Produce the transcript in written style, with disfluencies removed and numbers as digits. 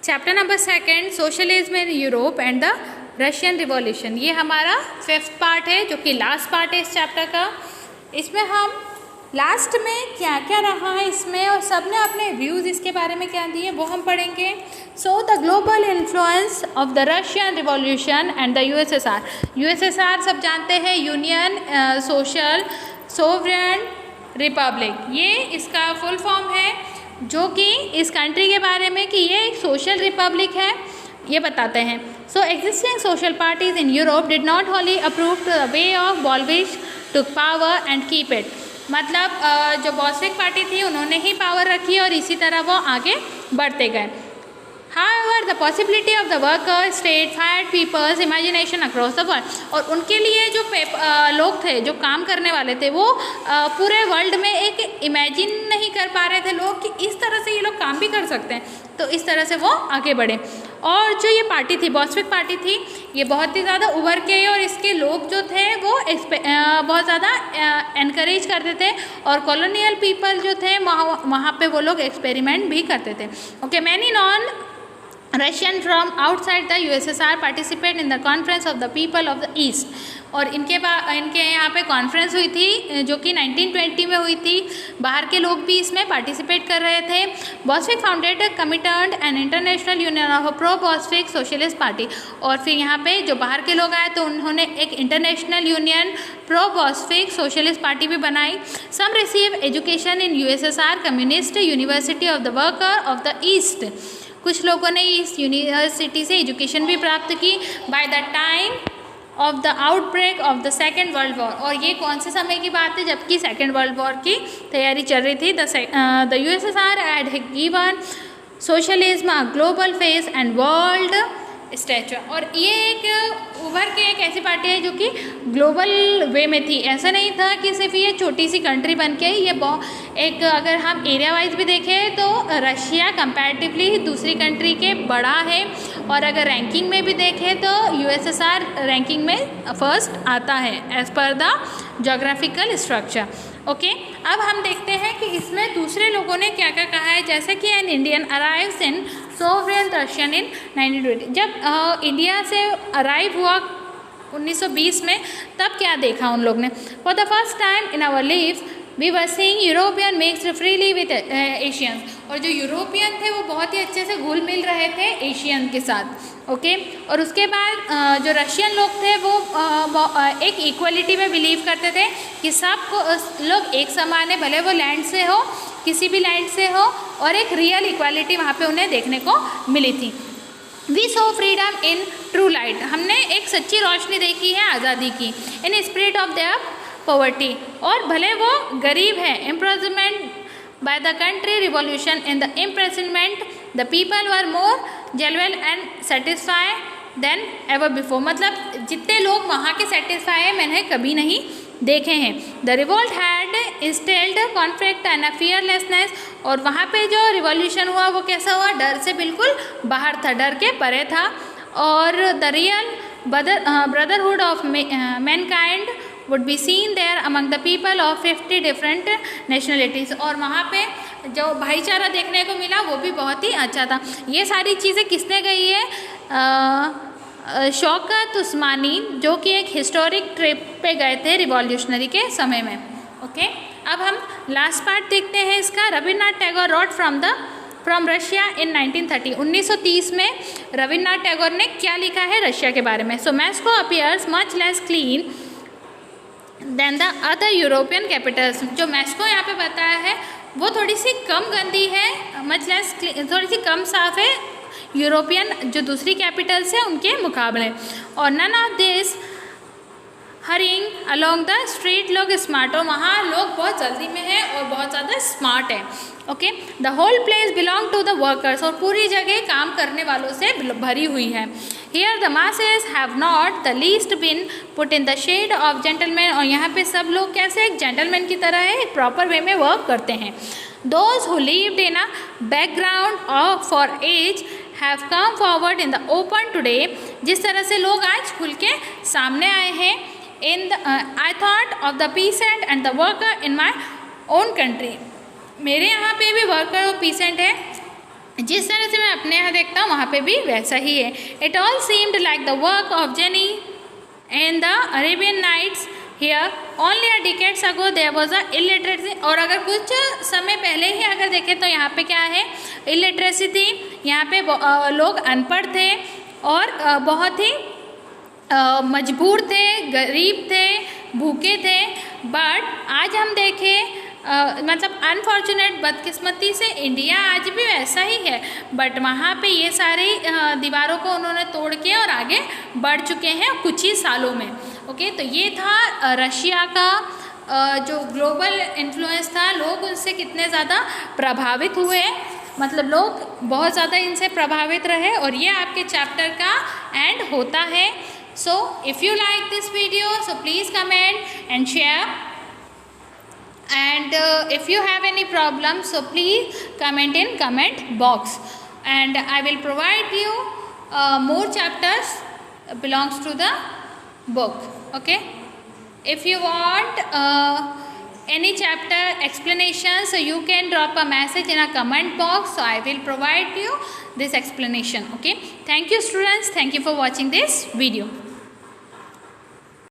Chapter number 2 socialism in Europe and the Russian revolution. ये हमारा 5th part है जो कि लास्ट पार्ट है इस चैप्टर का। इसमें हम लास्ट में क्या क्या रहा है इसमें और सब ने अपने व्यूज़ इसके बारे में क्या दिए वो हम पढ़ेंगे। So the global influence of the Russian revolution and the USSR. USSR सब जानते हैं, यूनियन सोशल सोवरेन रिपब्लिक। ये इसका फुल फॉर्म है जो कि इस कंट्री के बारे में कि ये एक सोशल रिपब्लिक है ये बताते हैं। So existing social parties in Europe did not wholly approve the way of Bolsheviks took power and keep it. मतलब जो बॉल्शेविक पार्टी थी उन्होंने ही पावर रखी और इसी तरह वो आगे बढ़ते गए। However, the possibility of the worker state fired people's imagination across the world। और उनके लिए जो लोग थे जो काम करने वाले थे वो पूरे वर्ल्ड में एक इमेजिन नहीं कर पा रहे थे लोग कि इस तरह से ये लोग काम भी कर सकते हैं, तो इस तरह से वो आगे बढ़े। और जो ये पार्टी थी बॉल्शेविक पार्टी थी ये बहुत ही ज़्यादा उभर के और इसके लोग जो थे वो बहुत ज़्यादा एनकरेज करते थे और कॉलोनियल पीपल जो थे वहाँ पे वो लोग एक्सपेरिमेंट भी करते थे। Okay, many non Russian from outside the USSR participate in the conference of the people of the East। और इनके यहाँ पे कॉन्फ्रेंस हुई थी जो कि 1920 में हुई थी। बाहर के लोग भी इसमें पार्टिसिपेट कर रहे थे। Bolshevik founded committed an international union of pro Bolshevik socialist party. और फिर यहाँ पे जो बाहर के लोग आए तो उन्होंने एक international union pro Bolshevik socialist party भी बनाई। Some receive education in USSR communist university of the worker of the east. कुछ लोगों ने इस यूनिवर्सिटी से एजुकेशन भी प्राप्त की। By the time of the outbreak of the second world war. और ये कौन से समय की बात है जबकि सेकेंड वर्ल्ड वॉर की तैयारी चल रही थी। The USSR had given socialism a global face and world stature. और ये एक उभर के एक ऐसी पार्टी है जो कि ग्लोबल वे में थी। ऐसा नहीं था कि सिर्फ ये छोटी सी कंट्री बन के ये एक अगर हम एरिया वाइज भी देखें तो रशिया कंपैरेटिवली दूसरी कंट्री के बड़ा है। और अगर रैंकिंग में भी देखें तो यूएसएसआर रैंकिंग में फर्स्ट आता है as per the geographical structure. Okay, अब हम देखते हैं कि इसमें दूसरे लोगों ने क्या क्या कहा है। जैसे कि an Indian arrives in sovereign Russian in 1920। जब इंडिया से अराइव हुआ 1920 में तब क्या देखा उन लोग ने। For the first time in our lives we were seeing European mixed freely with Asians. और जो यूरोपियन थे वो बहुत ही अच्छे से घुल मिल रहे थे एशियन के साथ। ओके, और उसके बाद जो रशियन लोग थे वो एक इक्वलिटी में बिलीव करते थे कि सब लोग एक समान है, भले वो लैंड से हो किसी भी लैंड से हो, और एक रियल इक्वालिटी वहाँ पे उन्हें देखने को मिली थी। We saw freedom in true light. हमने एक सच्ची रोशनी देखी है आज़ादी की। In spirit of their poverty. और भले वो गरीब है, imprisonment by the country revolution in the imprisonment the people were more genuine and satisfied than ever before. मतलब जितने लोग वहाँ के सेटिस्फाई है मैंने कभी नहीं देखे हैं। The revolt had instilled conflict and a fearlessness. और वहाँ पे जो रिवॉल्यूशन हुआ वो कैसा हुआ, डर से बिल्कुल बाहर था, डर के परे था। और the real brotherhood of mankind would be seen there among the people of 50 different nationalities. और वहाँ पे जो भाईचारा देखने को मिला वो भी बहुत ही अच्छा था। ये सारी चीज़ें किसने कही है, शौकत उस्मानी, जो कि एक हिस्टोरिक ट्रिप पे गए थे रिवॉल्यूशनरी के समय में। ओके, अब हम लास्ट पार्ट देखते हैं इसका। Rabindranath Tagore wrote from Russia in 1930। 1930 में रविन्द्रनाथ टैगोर ने क्या लिखा है रशिया के बारे में। So Moscow appears much less clean than the other European capitals. जो मॉस्को यहाँ पे बताया है वो थोड़ी सी कम गंदी है, मच लेस थोड़ी सी कम साफ है यूरोपियन जो दूसरी कैपिटल्स है उनके मुकाबले। और none of this hurrying along the street. लोग स्मार्ट हो, वहाँ लोग बहुत जल्दी में है और बहुत ज़्यादा स्मार्ट है। Okay, the whole place belong to the workers. और पूरी जगह काम करने वालों से भरी हुई है। Here the masses have not the least been put in the shade of gentleman. और यहाँ पे सब लोग कैसे एक जेंटलमैन की तरह है, एक प्रॉपर वे में वर्क करते हैं। Those who lived in a background of for age have come forward in the open today. जिस तरह से लोग आज खुल के सामने आए हैं। In the I thought of the pheasant and the worker in my own country. मेरे यहाँ पे भी वर्कर और पीसेंट है जिस तरह से मैं अपने यहाँ देखता हूँ वहाँ पे भी वैसा ही है। It all seemed like the work of genie in the Arabian Nights here only a decades ago there was a illiteracy. और अगर कुछ समय पहले ही अगर देखें तो यहाँ पे क्या है, इलिटरेसी थी, यहाँ पे लोग अनपढ़ थे और बहुत ही मजबूर थे, गरीब थे, भूखे थे। बट आज हम देखें मतलब अनफॉर्चुनेट, बदकिस्मती से इंडिया आज भी वैसा ही है, बट वहाँ पे ये सारी दीवारों को उन्होंने तोड़ के और आगे बढ़ चुके हैं कुछ ही सालों में। ओके, तो ये था रशिया का जो ग्लोबल इन्फ्लुएंस था, लोग उनसे कितने ज़्यादा प्रभावित हुए, मतलब लोग बहुत ज़्यादा इनसे प्रभावित रहे, और ये आपके चैप्टर का एंड होता है। So if you like this video so please comment and share, and if you have any problem so please comment in comment box, and I will provide you more chapters belongs to the book. Okay, if you want any chapter explanation so you can drop a message in a comment box, so I will provide you this explanation. Okay, thank you students, thank you for watching this video.